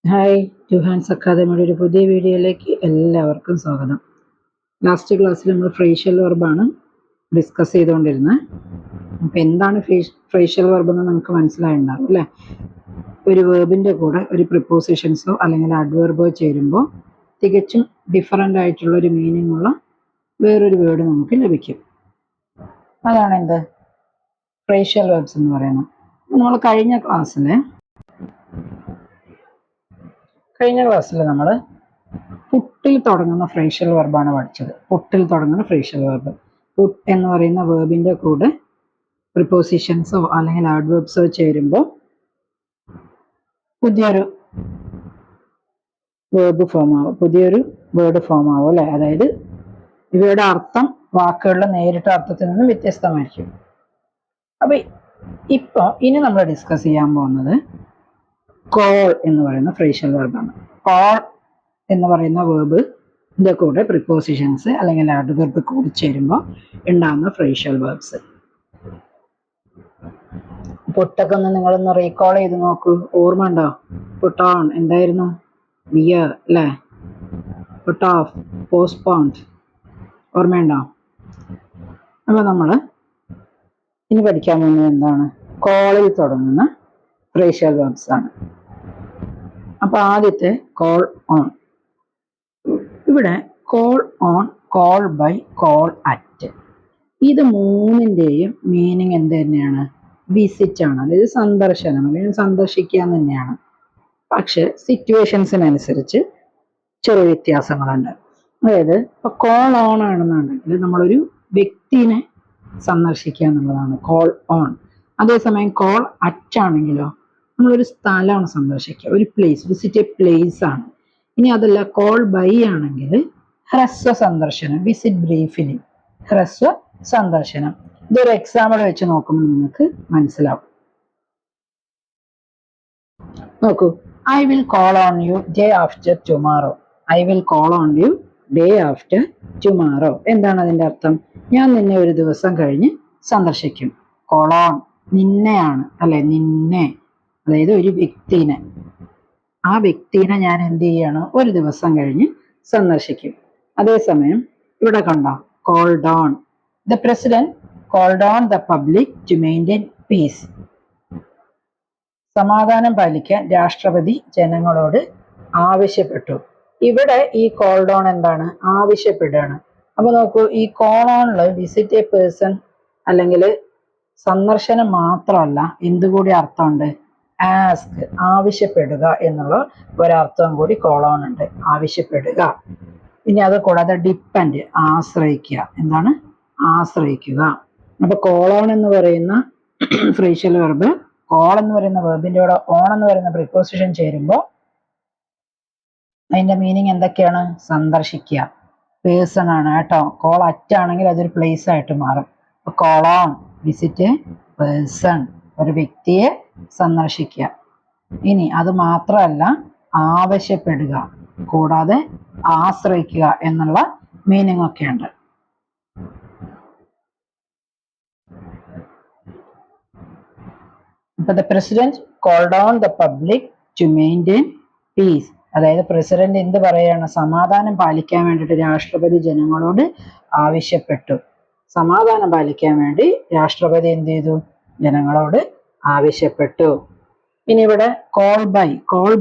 Hi, to hands അക്കാദമിയുടെ ഒരു പുതിയ വീഡിയോയിലേക്ക് എല്ലാവർക്കും സ്വാഗതം. ലാസ്റ്റ് ക്ലാസ്സിൽ നമ്മൾ ഫ്രേഷ്യൽ വെർബാണ് ഡിസ്കസ് ചെയ്തുകൊണ്ടിരുന്നത്. അപ്പോൾ എന്താണ് ഫ്രേഷ്യൽ വെർബ് എന്ന് നമുക്ക് മനസ്സിലായിട്ടുണ്ടാവും അല്ലേ? ഒരു വേർബിൻ്റെ കൂടെ ഒരു പ്രിപ്പോസിഷൻസോ അല്ലെങ്കിൽ അഡ്വേർബോ ചേരുമ്പോൾ തികച്ചും ഡിഫറൻ്റ് ആയിട്ടുള്ള ഒരു മീനിങ് ഉള്ള വേറൊരു വേർഡ് നമുക്ക് ലഭിക്കും. അതാണ് എന്ത് ഫ്രേഷ്യൽ വെർബ്സ് എന്ന് പറയുന്നത്. നമ്മൾ കഴിഞ്ഞ ക്ലാസ്സിൽ നമ്മൾ പുട്ടിൽ തുടങ്ങുന്ന ഫ്രേഷ്യൽ വെർബാണ് പഠിച്ചത്. പുട്ടിൽ തുടങ്ങുന്ന ഫ്രേഷ്യൽ വെർബ്. പുട്ട് എന്ന് പറയുന്ന വേർബിൻ്റെ കൂടെ പ്രിപ്പോസിഷൻസോ അല്ലെങ്കിൽ ആഡ്വേർബ്സോ ചേരുമ്പോൾ പുതിയൊരു വേർഡ് ഫോം ആവും അല്ലേ? അതായത് ഇവയുടെ അർത്ഥം വാക്കുകളുടെ നേരിട്ട് അർത്ഥത്തിൽ നിന്ന് വ്യത്യസ്തമായിരിക്കും. അപ്പൊ ഇനി നമ്മൾ ഡിസ്കസ് ചെയ്യാൻ പോകുന്നത് കോൾ എന്ന് പറയുന്ന ഫ്രേഷ്യൽ വെർബാണ്. കോൾ എന്ന് പറയുന്ന വേർബിന്റെ കൂടെ പ്രിപ്പോസിഷൻസ് അല്ലെങ്കിൽ ആഡ്വേർബ് കൂടി ചേരുമ്പോൾ ഉണ്ടാകുന്ന ഫ്രേഷ്യൽ വെർബ്സ്. പുട്ടൊക്കെ ഒന്ന് നിങ്ങളൊന്ന് റീകോൾ ചെയ്ത് നോക്കൂ. ഓർമ്മ ഉണ്ടോ? പുട്ട് ഓൺ എന്തായിരുന്നു? ബിയർ അല്ലേ? Put off, postponed. ഓർമ്മയുണ്ടോ? അപ്പൊ നമ്മൾ ഇനി പഠിക്കാൻ പോകുന്നത് എന്താണ്? കോളിൽ തുടങ്ങുന്ന ഫ്രേഷ്യൽ വെർബ്സ് ആണ്. അപ്പൊ ആദ്യത്തെ കോൾ ഓൺ. ഇവിടെ call on, call by, call at, ഇത് മൂന്നിൻ്റെയും മീനിങ് എന്ത് തന്നെയാണ്? വിസിറ്റ് ആണ്, അതായത് സന്ദർശനം അല്ലെങ്കിൽ സന്ദർശിക്കുക തന്നെയാണ്. പക്ഷെ സിറ്റുവേഷൻസിനനുസരിച്ച് ചെറിയ വ്യത്യാസങ്ങളുണ്ട്. അതായത് ഇപ്പൊ കോൾ ഓൺ ആണെന്നുണ്ടെങ്കിൽ നമ്മളൊരു വ്യക്തിനെ സന്ദർശിക്കുക എന്നുള്ളതാണ് കോൾ ഓൺ. അതേസമയം കോൾ അറ്റ് ആണെങ്കിലോ നമ്മളൊരു സ്ഥലമാണ് സന്ദർശിക്കുക, ഒരു പ്ലേസ്, വിസിറ്റ് എ പ്ലേസ് ആണ്. ഇനി അതല്ല കോൾ ബൈ ആണെങ്കിൽ ഹ്രസ്വ സന്ദർശനം, വിസിറ്റ് ബ്രീഫിലി, ഹ്രസ്വ സന്ദർശനം. ഇതൊരു എക്സാമ്പിൾ വെച്ച് നോക്കുമ്പോൾ നിങ്ങൾക്ക് മനസ്സിലാവും. നോക്കൂ, I will call on you day after tomorrow. I will call on you day after tomorrow. എന്താണ് അതിന്റെ അർത്ഥം? ഞാൻ നിന്നെ ഒരു ദിവസം കഴിഞ്ഞ് സന്ദർശിക്കും. കോൾ ഓൺ നിന്നെയാണ് അല്ലെ? നിന്നെ, അതായത് ഒരു വ്യക്തിനെ, ആ വ്യക്തിനെ ഞാൻ എന്ത് ചെയ്യാണ്? ഒരു ദിവസം കഴിഞ്ഞ് സന്ദർശിക്കും. അതേസമയം ഇവിടെ കണ്ടോ, call down. The president called on the public to maintain peace. സമാധാനം പാലിക്കാൻ രാഷ്ട്രപതി ജനങ്ങളോട് ആവശ്യപ്പെട്ടു. ഇവിടെ ഈ കോൾ ഡൗൺ എന്താണ്? ആവശ്യപ്പെടുകയാണ്. അപ്പൊ നോക്കൂ, ഈ കോൾ ഓണില് വിസിറ്റ് എ പേഴ്സൺ അല്ലെങ്കിൽ സന്ദർശനം മാത്രമല്ല, എന്തുകൂടി അർത്ഥമുണ്ട്? ആസ്ക്, ആവശ്യപ്പെടുക എന്നുള്ള ഒരർത്ഥം കൂടി കോൾ ഓൺ ഉണ്ട്, ആവശ്യപ്പെടുക. ഇനി അത് കൂടാതെ ഡിപ്പെൻഡ്, ആശ്രയിക്കുക. എന്താണ്? ആശ്രയിക്കുക. അപ്പൊ കോൾ ഓൺ എന്ന് പറയുന്ന ഫ്രേഷ്യൽ വെർബ് കോൾ എന്ന് പറയുന്ന വെർബിന്റെ കൂടെ ഓൺ എന്ന് പറയുന്ന പ്രിപ്പോസിഷൻ ചേരുമ്പോൾ അതിന്റെ മീനിങ് എന്തൊക്കെയാണ്? സന്ദർശിക്കുക, പേഴ്സൺ ആണ് കേട്ടോ. കോൾ അറ്റ് ആണെങ്കിൽ അതൊരു പ്ലേസ് ആയിട്ട് മാറും. കോൾ ഓൺ, വിസിറ്റ് പേഴ്സൺ, ഒരു വ്യക്തിയെ സന്ദർശിക്കുക. ഇനി അത് മാത്രമല്ല, ആവശ്യപ്പെടുക കൂടാതെ ആശ്രയിക്കുക എന്നുള്ള മീനിങ് ഒക്കെ ഉണ്ട്. അപ്പൊ the president called on the public to maintain peace. അതായത് പ്രസിഡന്റ് എന്ത് പറയാണ്? സമാധാനം പാലിക്കാൻ വേണ്ടിയിട്ട് രാഷ്ട്രപതി ജനങ്ങളോട് ആവശ്യപ്പെട്ടു. സമാധാനം പാലിക്കാൻ വേണ്ടി രാഷ്ട്രപതി എന്ത് ചെയ്തു? ജനങ്ങളോട് ആവശ്യപ്പെട്ടു. ഇനി ഇവിടെ കോൾ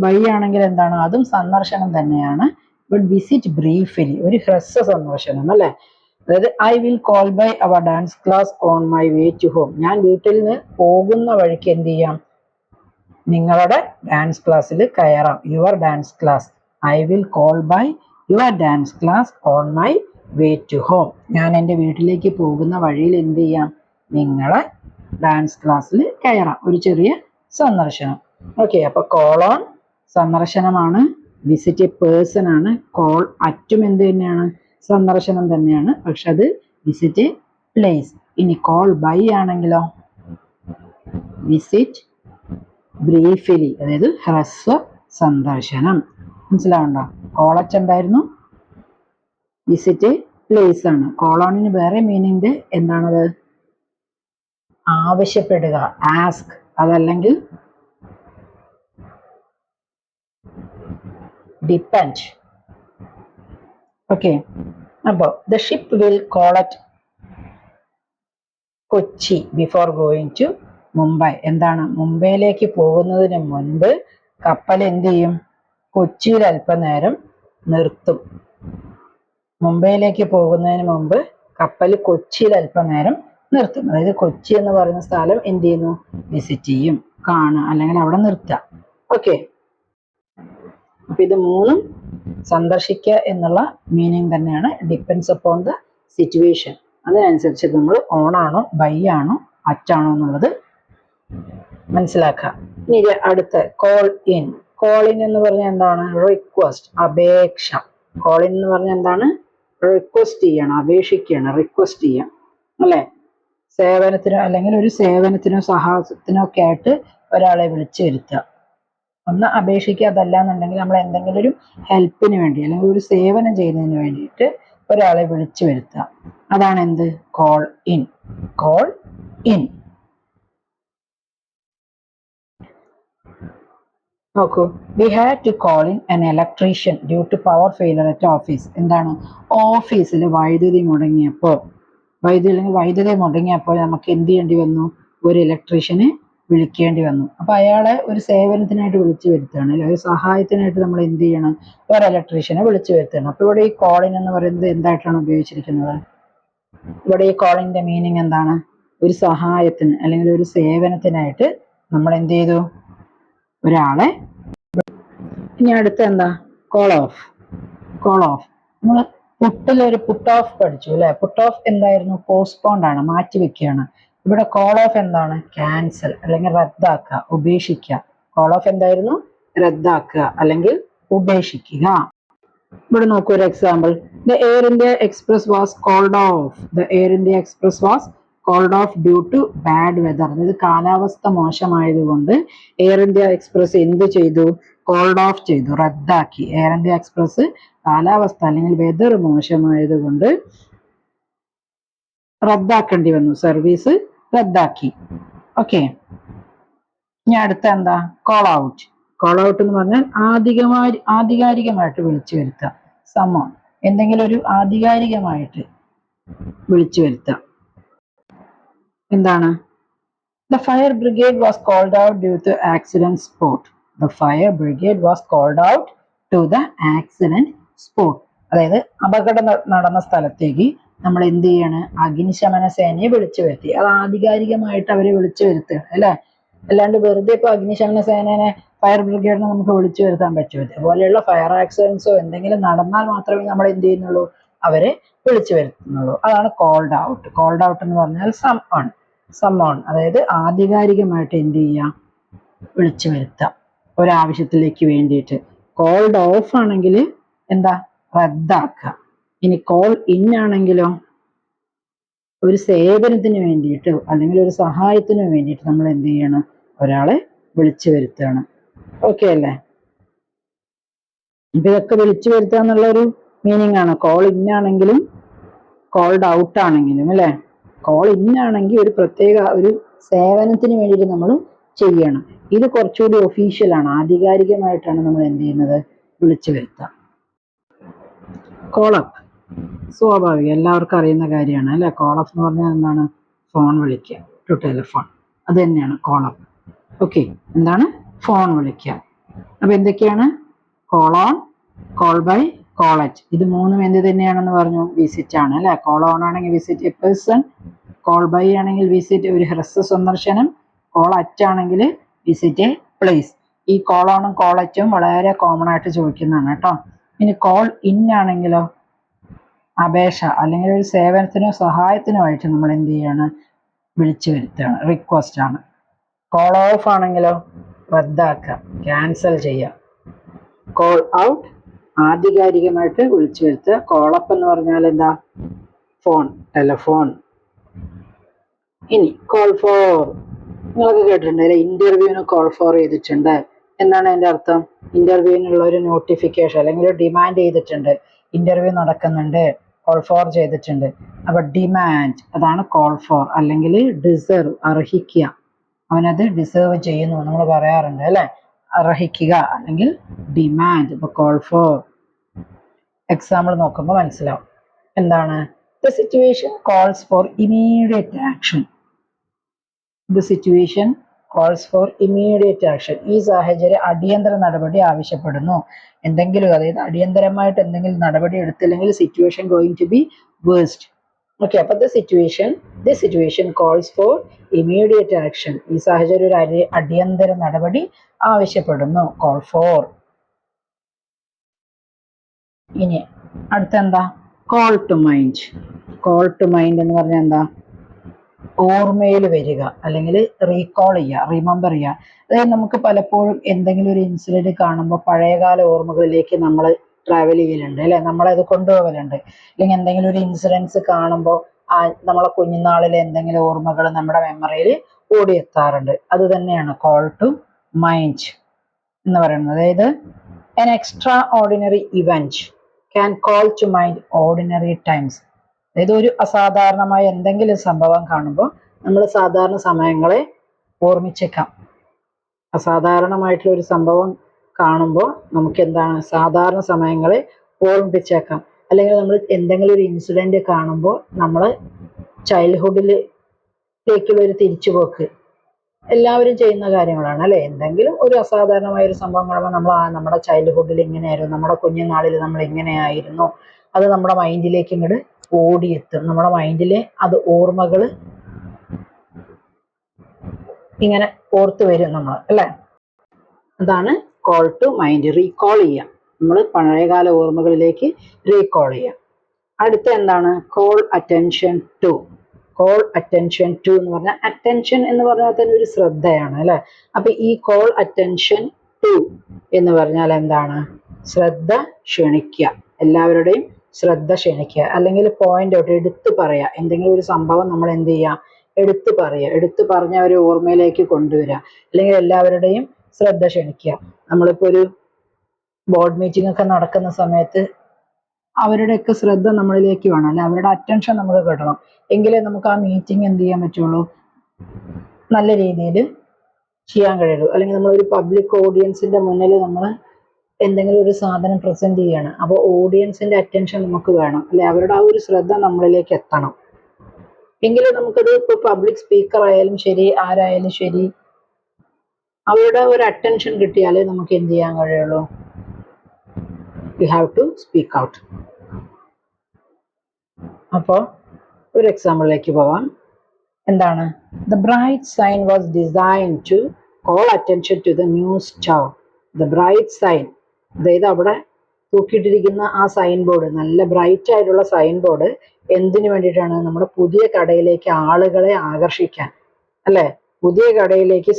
ബൈ ആണെങ്കിൽ എന്താണ്? അതും സന്ദർശനം തന്നെയാണ്. ബട്ട് വിസിറ്റ് ബ്രീഫിലി, ഒരു ഹ്രസ്വ സന്ദർശനം അല്ലെ? അതായത് I will call by our dance class on my way to home. ഞാൻ വീട്ടിൽ നിന്ന് പോകുന്ന വഴിക്ക് എന്ത് ചെയ്യാം? നിങ്ങളുടെ ഡാൻസ് ക്ലാസ്സിൽ കയറാം. Your dance class. I will call by your dance class on my way to home. ഞാൻ എൻ്റെ വീട്ടിലേക്ക് പോകുന്ന വഴിയിൽ എന്ത് ചെയ്യാം? നിങ്ങളെ ഡാൻസ് ക്ലാസ്സിൽ കയറാം. ഒരു ചെറിയ സന്ദർശനം. ഓക്കെ, അപ്പൊ കോൾ ഓൺ സന്ദർശനമാണ്, വിസിറ്റ് എ പേഴ്സൺ ആണ്. കോൾ അറ്റും എന്ത് തന്നെയാണ്? സന്ദർശനം തന്നെയാണ്, പക്ഷെ അത് വിസിറ്റ് എ പ്ലേസ്. ഇനി കോൾ ബൈ ആണെങ്കിലോ വിസിറ്റ് ബ്രീഫിലി, അതായത് ഹ്രസ്വ സന്ദർശനം. മനസ്സിലാവണ്ടോ? കോളറ്റ് എന്തായിരുന്നു? വിസിറ്റ് പ്ലേസ് ആണ്. കോളോണിന് വേറെ മീനിങ് എന്താണത്? ആവശ്യപ്പെടുക, ആസ്ക്. അതല്ലെങ്കിൽ ഡിപ്പെൻഡ്. ഓക്കെ, അപ്പോൾ the ship will call at Kochi before going to Mumbai. എന്താണ്, മുംബൈയിലേക്ക് പോകുന്നതിന് മുൻപ് കപ്പൽ എന്ത് ചെയ്യും? കൊച്ചിയിൽ അല്പനേരം നിർത്തും. മുംബൈയിലേക്ക് പോകുന്നതിന് മുമ്പ് കപ്പൽ കൊച്ചിയിൽ അല്പനേരം നിർത്തും. അതായത് കൊച്ചി എന്ന് പറയുന്ന സ്ഥലം എന്ത് ചെയ്യുന്നു? വിസിറ്റ് ചെയ്യും, കാണുക, അല്ലെങ്കിൽ അവിടെ നിർത്തുക. ഓക്കെ, അപ്പൊ ഇത് മൂന്നും സന്ദർശിക്കുക എന്നുള്ള മീനിങ് തന്നെയാണ്. Depends upon the situation. അതിനനുസരിച്ച് നമ്മൾ ഓൺ ആണോ ബൈ ആണോ അറ്റാണോ എന്നുള്ളത് മനസ്സിലാക്കുക. ഇനി അടുത്ത കോൾ ഇൻ. കോൾ ഇൻ എന്ന് പറഞ്ഞാൽ എന്താണ്? റിക്വസ്റ്റ്, അപേക്ഷ. കോൾ ഇൻ എന്ന് പറഞ്ഞാൽ എന്താണ്? റിക്വസ്റ്റ് ചെയ്യണം, അപേക്ഷിക്കുകയാണ്, റിക്വസ്റ്റ് ചെയ്യാം അല്ലെ. സേവനത്തിനോ അല്ലെങ്കിൽ ഒരു സേവനത്തിനോ സഹായത്തിനോ ഒക്കെ ആയിട്ട് ഒരാളെ വിളിച്ചു വരുത്തുക. ഒന്ന് അപേക്ഷിക്കുക. അതല്ല എന്നുണ്ടെങ്കിൽ നമ്മൾ എന്തെങ്കിലും ഒരു ഹെൽപ്പിന് വേണ്ടി അല്ലെങ്കിൽ ഒരു സേവനം ചെയ്യുന്നതിന് വേണ്ടിയിട്ട് ഒരാളെ വിളിച്ചു വരുത്തുക. അതാണ് എന്ത്? Call in. Call in. നോക്കൂ, we had to call in an electrician due to power failure at office. എന്താണ്? ഓഫീസിൽ വൈദ്യുതി മുടങ്ങിയപ്പോൾ നമുക്ക് എന്ത് ചെയ്യേണ്ടി വന്നു? ഒരു ഇലക്ട്രീഷ്യനെ വിളിക്കേണ്ടി വന്നു. അപ്പൊ അയാളെ ഒരു സേവനത്തിനായിട്ട് വിളിച്ചു വരുത്തുകയാണ്, അല്ലെ, ഒരു സഹായത്തിനായിട്ട് നമ്മൾ എന്ത് ചെയ്യണം? ഒരു ഇലക്ട്രീഷ്യനെ വിളിച്ചു വരുത്തുകയാണ്. അപ്പൊ ഇവിടെ ഈ കോളിൻ എന്ന് പറയുന്നത് എന്തായിട്ടാണ് ഉപയോഗിച്ചിരിക്കുന്നത്? ഇവിടെ ഈ കോളിന്റെ മീനിങ് എന്താണ്? ഒരു സഹായത്തിന് അല്ലെങ്കിൽ ഒരു സേവനത്തിനായിട്ട് നമ്മൾ എന്ത് ചെയ്തു? ഒരാളെ. ഇനി അടുത്ത എന്താ? Call of. കോൾ ഓഫ് നമ്മൾ പുട്ടിലൊരു പുട്ട് ഓഫ് പഠിച്ചു അല്ലെ. പുട്ട് ഓഫ് എന്തായിരുന്നു? പോസ്റ്റ്പോണ്ട് ആണ്, മാറ്റിവെക്കുകയാണ്. ഇവിടെ കോൾ ഓഫ് എന്താണ്? ക്യാൻസൽ അല്ലെങ്കിൽ റദ്ദാക്കുക, ഉപേക്ഷിക്കുക. കോൾ ഓഫ് എന്തായിരുന്നു? റദ്ദാക്കുക അല്ലെങ്കിൽ ഉപേക്ഷിക്കുക. ഇവിടെ നോക്കൂ ഒരു example. The Air India Express was called off. The Air India Express was called off due to bad weather. അതായത് കാലാവസ്ഥ മോശമായതുകൊണ്ട് എയർ ഇന്ത്യ എക്സ്പ്രസ് എന്ത് ചെയ്തു? കോൾഡ് ഓഫ് ചെയ്തു, റദ്ദാക്കി. എയർ ഇന്ത്യ എക്സ്പ്രസ് കാലാവസ്ഥ അല്ലെങ്കിൽ വെതർ മോശമായതുകൊണ്ട് റദ്ദാക്കേണ്ടി വന്നു, സർവീസ് റദ്ദാക്കി. ഓക്കെ, ഇനി അടുത്ത എന്താ? Call out. കോൾ ഔട്ട് എന്ന് പറഞ്ഞാൽ ആധികാരികമായിട്ട് വിളിച്ചു വരുത്തുക. സമോൺ, എന്തെങ്കിലും ഒരു ആധികാരികമായിട്ട് വിളിച്ചു വരുത്തുക. എന്താണ്? The fire brigade was called out due to accident spot. The fire brigade was called out to the accident spot. അതായത് അപകടം നടന്ന സ്ഥലത്തേക്ക് നമ്മൾ എന്ത് ചെയ്യാണ്? അഗ്നിശമന സേനയെ വിളിച്ചു വരുത്തി. അത് ആധികാരികമായിട്ട് അവരെ വിളിച്ചു വരുത്തുകയാണ് അല്ലെ. അല്ലാണ്ട് വെറുതെ ഇപ്പൊ അഗ്നിശമന സേനനെ, ഫയർ ബ്രിഗേഡിനെ നമുക്ക് വിളിച്ചു വരുത്താൻ പറ്റുമോ? അതുപോലെയുള്ള ഫയർ ആക്സിഡൻസോ എന്തെങ്കിലും നടന്നാൽ മാത്രമേ നമ്മൾ എന്ത് ചെയ്യുന്നുള്ളൂ? അവരെ വിളിച്ചു വരുത്തുന്നുള്ളൂ. അതാണ് കോൾഡ് ഔട്ട്. കോൾഡ് ഔട്ട് എന്ന് പറഞ്ഞാൽ സമോൺ, അതായത് ആധികാരികമായിട്ട് എന്ത് ചെയ്യാം? വിളിച്ചു വരുത്താം ഒരാവശ്യത്തിലേക്ക് വേണ്ടിയിട്ട്. കോൾഡ് ഓഫ് ആണെങ്കിൽ എന്താ? റദ്ദാക്കുക. ഇനി കോൾ ഇൻ ആണെങ്കിലോ ഒരു സേവനത്തിന് വേണ്ടിയിട്ട് അല്ലെങ്കിൽ ഒരു സഹായത്തിന് വേണ്ടിയിട്ട് നമ്മൾ എന്ത് ചെയ്യണം? ഒരാളെ വിളിച്ചു വരുത്തുകയാണ്. ഓക്കെ അല്ലേ? ഇപ്പൊ ഇതൊക്കെ വിളിച്ചു വരുത്തുക എന്നുള്ള ഒരു മീനിങ് ആണ്. കോൾ ഇൻ ആണെങ്കിലും കോൾഡ് ഔട്ട് ആണെങ്കിലും അല്ലെ. കോൾ ഇൻ ആണെങ്കിൽ ഒരു പ്രത്യേക ഒരു സേവനത്തിന് വേണ്ടിയിട്ട് നമ്മൾ ചെയ്യണം. ഇത് കുറച്ചുകൂടി ഒഫീഷ്യൽ ആണ്, ആധികാരികമായിട്ടാണ് നമ്മൾ എന്ത് ചെയ്യുന്നത്? വിളിച്ചു വരുത്തുക. കോൾ അപ്പ് സ്വാഭാവികം, എല്ലാവർക്കും അറിയുന്ന കാര്യമാണ് അല്ലെ. കോൾ അപ്പ് എന്ന് പറഞ്ഞാൽ എന്താണ്? ഫോൺ വിളിക്കുക, ടു ടെലിഫോൺ. അത് തന്നെയാണ് കോൾ അപ്പ്. ഓക്കെ, എന്താണ്? ഫോൺ വിളിക്കുക. അപ്പൊ എന്തൊക്കെയാണ്? Call on, call by, call at. ഇത് മൂന്നും എന്ത് തന്നെയാണെന്ന് പറഞ്ഞു? വിസിറ്റ് ആണ് അല്ലെ. കോൾ ഓൺ ആണെങ്കിൽ visit a person, call by ആണെങ്കിൽ വിസിറ്റ് ഒരു ഹ്രസ്വ സന്ദർശനം, കോൾ അറ്റ് ആണെങ്കിൽ വിസിറ്റ് എ പ്ലേസ്. ഈ കോൾ ഓണും കോൾ അറ്റും വളരെ കോമൺ ആയിട്ട് ചോദിക്കുന്നതാണ് കേട്ടോ. ഇനി കോൾ ഇൻ ആണെങ്കിലോ അപേക്ഷ അല്ലെങ്കിൽ ഒരു സേവനത്തിനോ സഹായത്തിനോ ആയിട്ട് നമ്മൾ എന്ത് ചെയ്യാണ്? വിളിച്ചു വരുത്തുകയാണ്, റിക്വസ്റ്റ് ആണ്. കോൾ ഓഫ് ആണെങ്കിലോ റദ്ദാക്കുക, ക്യാൻസൽ ചെയ്യുക. കോൾ ഔട്ട് ആധികാരികമായിട്ട് വിളിച്ചു വരുത്തുക. കോൾ അപ്പ് എന്ന് പറഞ്ഞാൽ എന്താ? Phone, telephone. ഇനി കോൾ ഫോർ, നിങ്ങളൊക്കെ കേട്ടിട്ടുണ്ട് അല്ലെ, ഇന്റർവ്യൂവിന് കോൾ ഫോർ ചെയ്തിട്ടുണ്ട്. എന്താണ് അതിന്റെ അർത്ഥം? ഇന്റർവ്യൂവിനുള്ള ഒരു നോട്ടിഫിക്കേഷൻ അല്ലെങ്കിൽ ഒരു ഡിമാൻഡ് ചെയ്തിട്ടുണ്ട്, ഇന്റർവ്യൂ നടക്കുന്നുണ്ട്, കോൾ ഫോർ ചെയ്തിട്ടുണ്ട്. അപ്പൊ ഡിമാൻഡ് അതാണ് കോൾ ഫോർ. അല്ലെങ്കിൽ ഡിസേർവ്, അർഹിക്കുക, അവനത് ഡിസേർവ് ചെയ്യുന്നു നമ്മൾ പറയാറുണ്ട് അല്ലെ. അർഹിക്കുക അല്ലെങ്കിൽ ഡിമാൻഡ്. ഇപ്പൊ കോൾ ഫോർ എക്സാമ്പിൾ നോക്കുമ്പോൾ മനസ്സിലാവും. എന്താണ്? The situation calls for immediate action. The situation calls for immediate action. ഈ സാഹചര്യം അടിയന്തര നടപടി ആവശ്യപ്പെടുന്നു. എന്തെങ്കിലും, അതായത് അടിയന്തരമായിട്ട് എന്തെങ്കിലും നടപടി എടുത്തില്ലെങ്കിൽ situation going to be worst. Okay, അപ്പൊ the situation calls for immediate action. ഈ സാഹചര്യം ഒരു അടിയന്തര നടപടി ആവശ്യപ്പെടുന്നു. Call for. ഇനി അടുത്ത എന്താ? Call to mind. Call to mind എന്ന് പറഞ്ഞാൽ എന്താ? ഓർമ്മയിൽ വരിക, അല്ലെങ്കിൽ റീകോൾ ചെയ്യുക, റിമെമ്പർ ചെയ്യുക. അതായത് നമുക്ക് പലപ്പോഴും എന്തെങ്കിലും ഒരു ഇൻസിഡന്റ് കാണുമ്പോൾ പഴയകാല ഓർമ്മകളിലേക്ക് നമ്മൾ ട്രാവൽ ചെയ്യലുണ്ട് അല്ലെ, നമ്മളത് കൊണ്ടുപോകലുണ്ട്. അല്ലെങ്കിൽ എന്തെങ്കിലും ഒരു ഇൻസിഡൻസ് കാണുമ്പോൾ നമ്മളെ കുഞ്ഞുനാളിലെ എന്തെങ്കിലും ഓർമ്മകൾ നമ്മുടെ മെമ്മറിയിൽ ഓടിയെത്താറുണ്ട്. അത് തന്നെയാണ് കോൾ ടു മൈൻഡ് എന്ന് പറയുന്നത്. അതായത് an extraordinary event can call to mind ordinary times. അതായത് ഒരു അസാധാരണമായ എന്തെങ്കിലും സംഭവം കാണുമ്പോൾ നമ്മൾ സാധാരണ സമയങ്ങളെ ഓർമ്മിച്ചേക്കാം. അസാധാരണമായിട്ടുള്ള ഒരു സംഭവം കാണുമ്പോൾ നമുക്ക് എന്താണ്? സാധാരണ സമയങ്ങളെ ഓർമ്മിപ്പിച്ചേക്കാം. അല്ലെങ്കിൽ നമ്മൾ എന്തെങ്കിലും ഒരു ഇൻസിഡന്റ് കാണുമ്പോൾ നമ്മൾ ചൈൽഡ്ഹുഡിലേക്കുള്ള ഒരു തിരിച്ചുപോക്ക് എല്ലാവരും ചെയ്യുന്ന കാര്യങ്ങളാണ് അല്ലെ. എന്തെങ്കിലും ഒരു അസാധാരണമായ ഒരു സംഭവം കാണുമ്പോൾ നമ്മൾ നമ്മുടെ ചൈൽഡ്ഹുഡിൽ ഇങ്ങനെയായിരുന്നു, നമ്മുടെ കുഞ്ഞുനാളിൽ നമ്മൾ എങ്ങനെയായിരുന്നു, അത് നമ്മുടെ മൈൻഡിലേക്ക് ഇങ്ങോട്ട് ഓടിയെത്തും. നമ്മുടെ മൈൻഡിലെ അത് ഓർമ്മകൾ ഇങ്ങനെ ഓർത്ത് വരും നമ്മൾ അല്ലെ. അതാണ് കോൾ ടു മൈൻഡ്. റീകോൾ ചെയ്യാം, നമ്മൾ പഴയകാല ഓർമ്മകളിലേക്ക് റീകോൾ ചെയ്യാം. അടുത്ത എന്താണ്? Call attention to. Call attention to എന്ന് പറഞ്ഞാൽ, അറ്റൻഷൻ എന്ന് പറഞ്ഞാൽ തന്നെ ഒരു ശ്രദ്ധയാണ് അല്ലെ. അപ്പൊ ഈ കോൾ അറ്റൻഷൻ ടു എന്ന് പറഞ്ഞാൽ എന്താണ്? ശ്രദ്ധ ക്ഷണിക്കുക, എല്ലാവരുടെയും ശ്രദ്ധ ക്ഷണിക്കുക, അല്ലെങ്കിൽ പോയിന്റ് ഔട്ട്, എടുത്തു പറയുക. എന്തെങ്കിലും ഒരു സംഭവം നമ്മൾ എന്ത് ചെയ്യുക? എടുത്തു പറയുക, എടുത്തു പറഞ്ഞ ഒരു ഓർമ്മയിലേക്ക് കൊണ്ടുവരിക, അല്ലെങ്കിൽ എല്ലാവരുടെയും ശ്രദ്ധ ക്ഷണിക്കുക. നമ്മളിപ്പോ ഒരു ബോർഡ് മീറ്റിംഗ് ഒക്കെ നടക്കുന്ന സമയത്ത് അവരുടെയൊക്കെ ശ്രദ്ധ നമ്മളിലേക്ക് വേണം, അല്ലെ, അവരുടെ അറ്റൻഷൻ നമുക്ക് കിട്ടണം. എങ്കിലേ നമുക്ക് ആ മീറ്റിംഗ് എന്ത് ചെയ്യാൻ പറ്റുള്ളൂ? നല്ല രീതിയിൽ ചെയ്യാൻ കഴിയുള്ളൂ. അല്ലെങ്കിൽ നമ്മളൊരു പബ്ലിക് ഓഡിയൻസിന്റെ മുന്നിൽ നമ്മൾ എന്തെങ്കിലും ഒരു സാധനം പ്രസന്റ് ചെയ്യാണ്, അപ്പോൾ ഓഡിയൻസിന്റെ അറ്റൻഷൻ നമുക്ക് വേണം, അല്ലെ, അവരുടെ ആ ഒരു ശ്രദ്ധ നമ്മളിലേക്ക് എത്തണം. എങ്കിലും നമുക്കത് ഇപ്പൊ പബ്ലിക് സ്പീക്കർ ആയാലും ശരി, ആരായാലും ശരി, അവരുടെ ഒരു അറ്റൻഷൻ കിട്ടിയാലേ നമുക്ക് എന്ത് ചെയ്യാൻ കഴിയുള്ളൂ? You have to speak out. അപ്പോൾ ഒരു എക്സാമ്പിളിലേക്ക് പോവാം. എന്താണ്? The bright sign was design to call attention to the news tower. The bright sign, അതായത് അവിടെ തൂക്കിയിട്ടിരിക്കുന്ന ആ സൈൻ ബോർഡ്, നല്ല ബ്രൈറ്റ് ആയിട്ടുള്ള സൈൻ ബോർഡ് എന്തിനു വേണ്ടിയിട്ടാണ്? നമ്മുടെ പുതിയ കടയിലേക്ക് ആളുകളെ ആകർഷിക്കാൻ അല്ലെ, പുതിയ കടയിലേക്ക്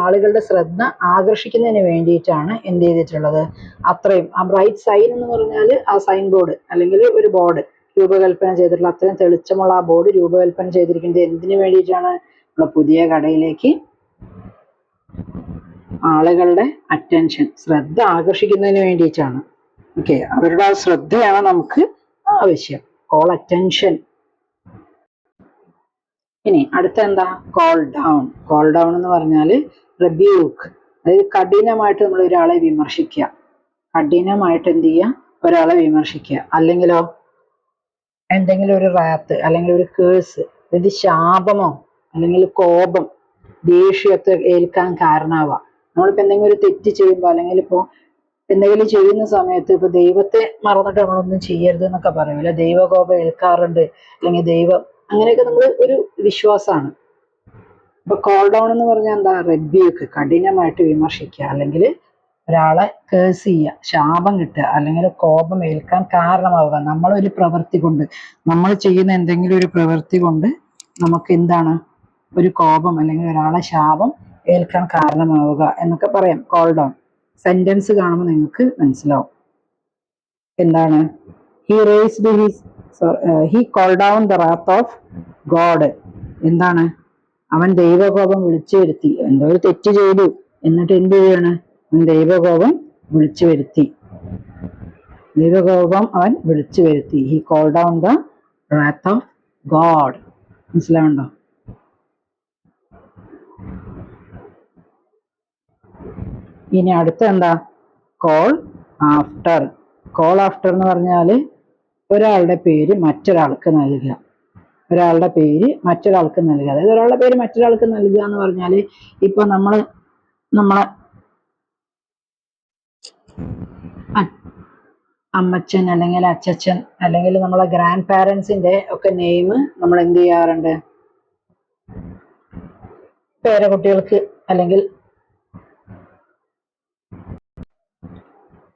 ആളുകളുടെ ശ്രദ്ധ ആകർഷിക്കുന്നതിന് വേണ്ടിയിട്ടാണ് എന്ത് ചെയ്തിട്ടുള്ളത്? അത്രയും ആ ബ്രൈറ്റ് സൈൻ എന്ന് പറഞ്ഞാൽ ആ സൈൻ ബോർഡ് അല്ലെങ്കിൽ ഒരു ബോർഡ് രൂപകൽപ്പന ചെയ്തിട്ടുള്ള, അത്രയും തെളിച്ചമുള്ള ആ ബോർഡ് രൂപകൽപ്പന ചെയ്തിരിക്കുന്നത് എന്തിനു വേണ്ടിയിട്ടാണ്? നമ്മുടെ പുതിയ കടയിലേക്ക് ആളുകളുടെ അറ്റൻഷൻ, ശ്രദ്ധ ആകർഷിക്കുന്നതിന് വേണ്ടിയിട്ടാണ്. ഓക്കെ, അവരുടെ ആ ശ്രദ്ധയാണ് നമുക്ക് ആവശ്യം. Call attention. ഇനി അടുത്ത എന്താ? Call down. കോൾ ഡൗൺ എന്ന് പറഞ്ഞാൽ റിബ്യൂക്ക്, അതായത് കഠിനമായിട്ട് നമ്മൾ ഒരാളെ വിമർശിക്കുക, കഠിനമായിട്ട് എന്ത് ചെയ്യുക? ഒരാളെ വിമർശിക്കുക. അല്ലെങ്കിലോ എന്തെങ്കിലും ഒരു റാത്ത് അല്ലെങ്കിൽ ഒരു കേഴ്സ്, അതായത് ശാപമോ അല്ലെങ്കിൽ കോപം, ദേഷ്യമൊക്കെ ഏൽക്കാൻ കാരണമാവാം. നമ്മളിപ്പോ എന്തെങ്കിലും ഒരു തെറ്റ് ചെയ്യുമ്പോൾ, അല്ലെങ്കിൽ ഇപ്പോ എന്തെങ്കിലും ചെയ്യുന്ന സമയത്ത് ഇപ്പൊ ദൈവത്തെ മറന്നിട്ട് നമ്മളൊന്നും ചെയ്യരുത് എന്നൊക്കെ പറയൂല, ദൈവകോപം ഏൽക്കാറുണ്ട്, അല്ലെങ്കിൽ ദൈവം, അങ്ങനെയൊക്കെ നമ്മൾ ഒരു വിശ്വാസമാണ്. അപ്പൊ കോൾ ഡൗൺ എന്ന് പറഞ്ഞാൽ എന്താ? റെബ്യൂക്ക്, കഠിനമായിട്ട് വിമർശിക്കുക, അല്ലെങ്കിൽ ഒരാളെ കേഴ്സ് ചെയ്യുക, ശാപം കിട്ടുക, അല്ലെങ്കിൽ കോപം ഏൽക്കാൻ കാരണമാവുക. നമ്മളൊരു പ്രവൃത്തി കൊണ്ട്, നമ്മൾ ചെയ്യുന്ന എന്തെങ്കിലും ഒരു പ്രവൃത്തി കൊണ്ട് നമുക്ക് എന്താണ്? ഒരു കോപം അല്ലെങ്കിൽ ഒരാളെ ശാപം ഏൽക്കാൻ കാരണമാവുക എന്നൊക്കെ പറയാം. കോൾ ഡൗൺ സെന്റൻസ് കാണുമ്പോൾ നിങ്ങൾക്ക് മനസ്സിലാവും. എന്താണ്? He call down the wrath of God. എന്താണ്? അവൻ ദൈവകോപം വിളിച്ചു വരുത്തി. എന്തോ ഒരു തെറ്റ് ചെയ്തു, എന്നിട്ട് എന്ത് ചെയ്യാണ്? ദൈവകോപം വിളിച്ചു വരുത്തി. ദൈവകോപം അവൻ വിളിച്ചു വരുത്തി. He call down the wrath of God. മനസ്സിലാവുണ്ടോ? ഇനി അടുത്ത എന്താ? Call after. കോൾ ആഫ്റ്റർ എന്ന് പറഞ്ഞാൽ ഒരാളുടെ പേര് മറ്റൊരാൾക്ക് നൽകുക. ഒരാളുടെ പേര് മറ്റൊരാൾക്ക് നൽകുക. അതായത് ഒരാളുടെ പേര് മറ്റൊരാൾക്ക് നൽകുക എന്ന് പറഞ്ഞാൽ ഇപ്പൊ നമ്മളെ അമ്മച്ചൻ അല്ലെങ്കിൽ അച്ചച്ചൻ അല്ലെങ്കിൽ നമ്മളെ ഗ്രാൻഡ് പാരൻസിന്റെ ഒക്കെ നെയിം നമ്മൾ എന്ത് ചെയ്യാറുണ്ട്, പേരക്കുട്ടികൾക്ക് അല്ലെങ്കിൽ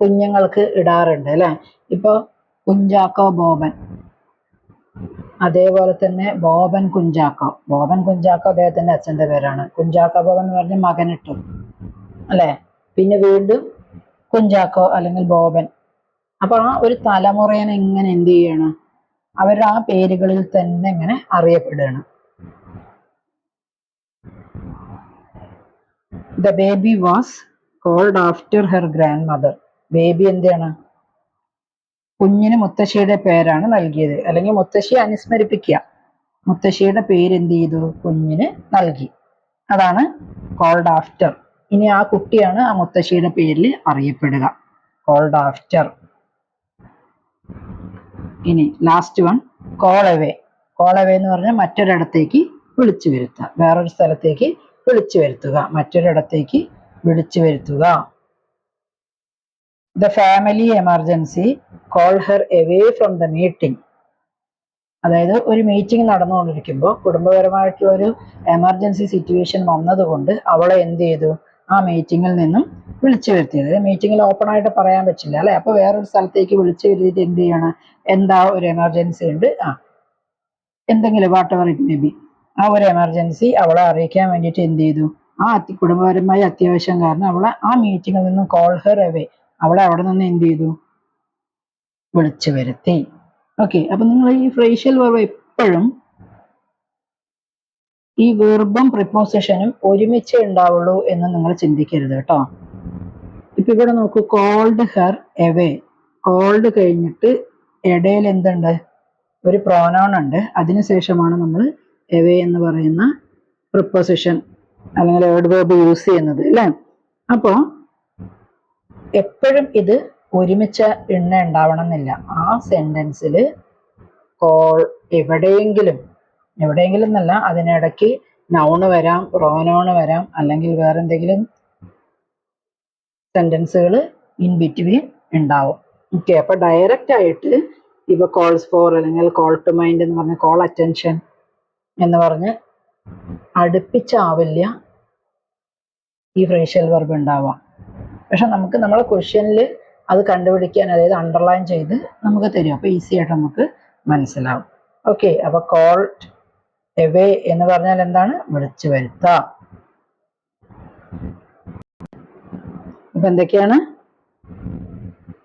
കുഞ്ഞുങ്ങൾക്ക് ഇടാറുണ്ട് അല്ലെ. ഇപ്പൊ കുഞ്ചാക്കോ ബോബൻ, അതേപോലെ തന്നെ ബോബൻ കുഞ്ചാക്കോ. ബോബൻ കുഞ്ചാക്കോ അദ്ദേഹത്തിന്റെ അച്ഛന്റെ പേരാണ്. കുഞ്ചാക്കോ ബോബൻ എന്ന് പറഞ്ഞ മകനിട്ടു അല്ലെ. പിന്നെ വീണ്ടും കുഞ്ചാക്കോ അല്ലെങ്കിൽ ബോബൻ. അപ്പൊ ആ ഒരു തലമുറയെ ഇങ്ങനെ എന്ത് ചെയ്യണം, അവർ ആ പേരുകളിൽ തന്നെ ഇങ്ങനെ അറിയപ്പെടുകയാണ്. The baby was called after her grand mother. Baby എന്താണ്, കുഞ്ഞിന് മുത്തശ്ശിയുടെ പേരാണ് നൽകിയത്, അല്ലെങ്കിൽ മുത്തശ്ശിയെ അനുസ്മരിപ്പിക്കുക. മുത്തശ്ശിയുടെ പേര് എന്ത് ചെയ്തു, കുഞ്ഞിന് നൽകി. അതാണ് കോൾഡ് ആഫ്റ്റർ. ഇനി ആ കുട്ടിയാണ് ആ മുത്തശ്ശിയുടെ പേരിൽ അറിയപ്പെടുക, കോൾഡ് ആഫ്റ്റർ. ഇനി last one, call away. Call away എന്ന് പറഞ്ഞാൽ മറ്റൊരിടത്തേക്ക് വിളിച്ചു വരുത്തുക, വേറൊരു സ്ഥലത്തേക്ക് വിളിച്ചു വരുത്തുക, മറ്റൊരിടത്തേക്ക് വിളിച്ചു വരുത്തുക. The family emergency called her away from the meeting. അതായത് ഒരു മീറ്റിംഗ് നടന്നുകൊണ്ടിരിക്കുമ്പോൾ കുടുംബപരമായിട്ടുള്ള ഒരു എമർജൻസി സിറ്റുവേഷൻ വന്നതുകൊണ്ട് അവളെ എന്ത് ചെയ്തു, ആ മീറ്റിങ്ങിൽ നിന്നും വിളിച്ചു വരുത്തിയത്. മീറ്റിങ്ങിൽ ഓപ്പൺ ആയിട്ട് പറയാൻ പറ്റില്ല അല്ലെ. അപ്പൊ വേറൊരു സ്ഥലത്തേക്ക് വിളിച്ചു വരുത്തിയിട്ട് എന്ത് ചെയ്യണം, എന്താ ഒരു എമർജൻസി ഉണ്ട്, എന്തെങ്കിലും what ever it may be, ആ ഒരു എമർജൻസി അവളെ അറിയിക്കാൻ വേണ്ടിയിട്ട് എന്ത് ചെയ്തു, ആ കുടുംബപരമായ അത്യാവശ്യം കാരണം അവളെ ആ മീറ്റിങ്ങിൽ നിന്നും കോൾ ഹെർ അവേ, അവളെ അവിടെ നിന്ന് എന്ത് ചെയ്തു, വിളിച്ചു വരുത്തി. ഓക്കെ, അപ്പൊ നിങ്ങൾ ഈ ഫ്രേഷ്യൽ വെർബ് എപ്പോഴും ഈ വെർബും പ്രിപ്പോസിഷനും ഒരുമിച്ച് ഉണ്ടാവുള്ളൂ എന്ന് നിങ്ങൾ ചിന്തിക്കരുത് കേട്ടോ. ഇപ്പൊ ഇവിടെ നോക്കൂ, കോൾഡ് ഹെർ എവേ. കോൾഡ് കഴിഞ്ഞിട്ട് ഇടയിൽ എന്തുണ്ട്, ഒരു പ്രോനൗൺ ഉണ്ട്. അതിനുശേഷമാണ് നമ്മൾ എവേ എന്ന് പറയുന്ന പ്രിപ്പോസിഷൻ അല്ലെങ്കിൽ വേർഡ് വെർബ് യൂസ് ചെയ്യുന്നത് അല്ലേ. അപ്പോ എപ്പോഴും ഇത് ഒരുമിച്ച് ഉണ്ടാവണം എന്നില്ല. ആ സെന്റൻസിൽ കോൾ എവിടെയെങ്കിലും എന്നല്ല, അതിനിടയ്ക്ക് നൗണ് വരാം, പ്രോനൗണ് വരാം, അല്ലെങ്കിൽ വേറെ എന്തെങ്കിലും സെന്റൻസുകൾ ഇൻ ബിറ്റ്വീൻ ഉണ്ടാവും. ഓക്കെ, അപ്പൊ ഡയറക്റ്റ് ആയിട്ട് ഇപ്പൊ കോൾസ് ഫോർ അല്ലെങ്കിൽ കോൾ ടു മൈൻഡ് എന്ന് പറഞ്ഞ കോൾ അറ്റൻഷൻ എന്ന് പറഞ്ഞ് അടുപ്പിച്ചാവില്ല ഈ ഫ്രേഷ്യൽ വെർബ് ഉണ്ടാവുക. പക്ഷെ നമുക്ക് നമ്മളെ ക്വസ്റ്റ്യനിൽ അത് കണ്ടുപിടിക്കാൻ, അതായത് അണ്ടർലൈൻ ചെയ്ത് നമുക്ക് തരും. അപ്പൊ ഈസി ആയിട്ട് നമുക്ക് മനസ്സിലാവും. ഓക്കെ, അപ്പൊ കോൾഡ് എവേ എന്ന് പറഞ്ഞാൽ എന്താണ്, വിളിച്ചു വരുത്തുക. അപ്പൊ എന്തൊക്കെയാണ്,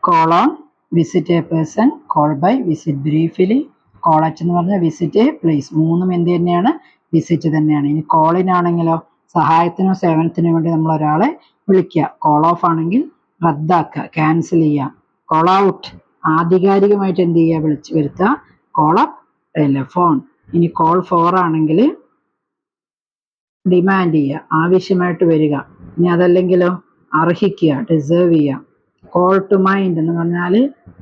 call on, visit a person, call by, visit briefly, call at എന്ന് പറഞ്ഞാൽ വിസിറ്റ് എ പ്ലേസ്. മൂന്നും എന്ത് തന്നെയാണ്, വിസിറ്റ് തന്നെയാണ്. ഇനി കോളിനാണെങ്കിലോ സഹായത്തിനോ സേവനത്തിനോ വേണ്ടി നമ്മൾ ഒരാളെ വിളിക്കുക. കോൾ ഓഫ് ആണെങ്കിൽ റദ്ദാക്കുക, ക്യാൻസൽ ചെയ്യുക. കോൾ ഔട്ട് ആധികാരികമായിട്ട് എന്ത് ചെയ്യുക, വിളിച്ചു വരുത്തുക. Call up telephone. ഇനി കോൾ ഫോർ ആണെങ്കിൽ ഡിമാൻഡ് ചെയ്യുക, ആവശ്യമായിട്ട് വരിക. ഇനി അതല്ലെങ്കിലോ അർഹിക്കുക, ഡിസേർവ് ചെയ്യുക. കോൾ ടു മൈൻഡ് എന്ന് പറഞ്ഞാൽ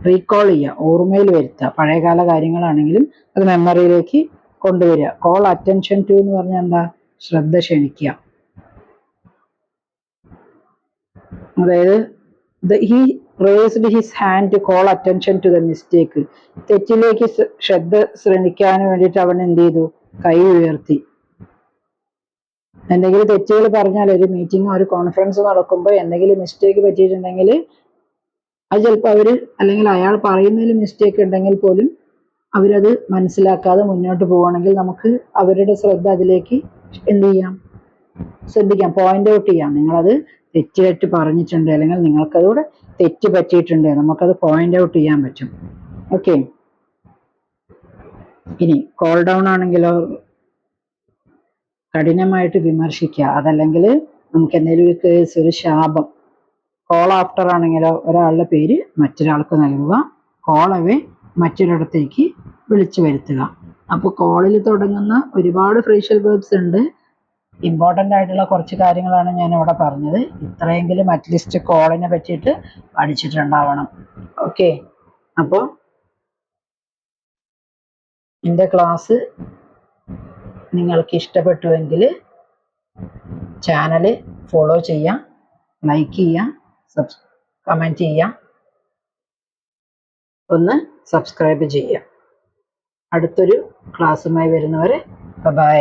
റീകോൾ ചെയ്യുക, ഓർമ്മയിൽ വരുത്തുക. പഴയകാല കാര്യങ്ങളാണെങ്കിലും അത് മെമ്മറിയിലേക്ക് കൊണ്ടുവരിക. കോൾ അറ്റൻഷൻ ടു എന്ന് പറഞ്ഞാൽ എന്താ, ശ്രദ്ധ ക്ഷണിക്കുക. അതായത് he raised his hand to call attention to the mistake. തെറ്റിലേക്ക് ശ്രദ്ധ ശ്രമിക്കാൻ വേണ്ടിയിട്ട് അവൻ എന്ത് ചെയ്തു, കൈ ഉയർത്തി. എന്തെങ്കിലും തെറ്റുകൾ പറഞ്ഞാൽ, ഒരു മീറ്റിംഗോ ഒരു കോൺഫറൻസ് നടക്കുമ്പോൾ എന്തെങ്കിലും മിസ്റ്റേക്ക് പറ്റിയിട്ടുണ്ടെങ്കിൽ അത് ചിലപ്പോൾ അവര് അല്ലെങ്കിൽ അയാൾ പറയുന്നതിൽ മിസ്റ്റേക്ക് ഉണ്ടെങ്കിൽ പോലും അവരത് മനസ്സിലാക്കാതെ മുന്നോട്ട് പോവുകയാണെങ്കിൽ നമുക്ക് അവരുടെ ശ്രദ്ധ അതിലേക്ക് എന്ത് ചെയ്യാം, ശ്രദ്ധിക്കാം, പോയിന്റ് ഔട്ട് ചെയ്യാം. നിങ്ങളത് തെറ്റായിട്ട് പറഞ്ഞിട്ടുണ്ട് അല്ലെങ്കിൽ നിങ്ങൾക്കതൂടെ തെറ്റ് പറ്റിയിട്ടുണ്ട്, നമുക്കത് പോയിന്റ് ഔട്ട് ചെയ്യാൻ പറ്റും. ഓക്കെ, ഇനി കോൾ ഡൗൺ ആണെങ്കിലോ കഠിനമായിട്ട് വിമർശിക്കുക, അതല്ലെങ്കിൽ നമുക്ക് എന്തെങ്കിലും ഒരു കേസ്, ഒരു ശാപം. കോൾ ആഫ്റ്റർ ആണെങ്കിലോ ഒരാളുടെ പേര് മറ്റൊരാൾക്ക് നൽകുക. കോൾ അവേ മറ്റൊരിടത്തേക്ക് വിളിച്ചു വരുത്തുക. അപ്പോൾ കോളിൽ തുടങ്ങുന്ന ഒരുപാട് ഫ്രേഷ്യൽ വെർബ്സ് ഉണ്ട്. ഇമ്പോർട്ടൻ്റ് ആയിട്ടുള്ള കുറച്ച് കാര്യങ്ങളാണ് ഞാൻ ഇവിടെ പറഞ്ഞത്. ഇത്രയെങ്കിലും അറ്റ്ലീസ്റ്റ് കോളിനെ പറ്റിയിട്ട് പഠിച്ചിട്ടുണ്ടാവണം. ഓക്കെ, അപ്പോൾ എൻ്റെ ക്ലാസ് നിങ്ങൾക്ക് ഇഷ്ടപ്പെട്ടുവെങ്കിൽ ചാനൽ ഫോളോ ചെയ്യാം, ലൈക്ക് ചെയ്യാം, കമൻറ്റ് ചെയ്യാം, ഒന്ന് സബ്സ്ക്രൈബ് ചെയ്യാം. അടുത്തൊരു ക്ലാസ്സുമായി വരുന്നവരെ ബൈ.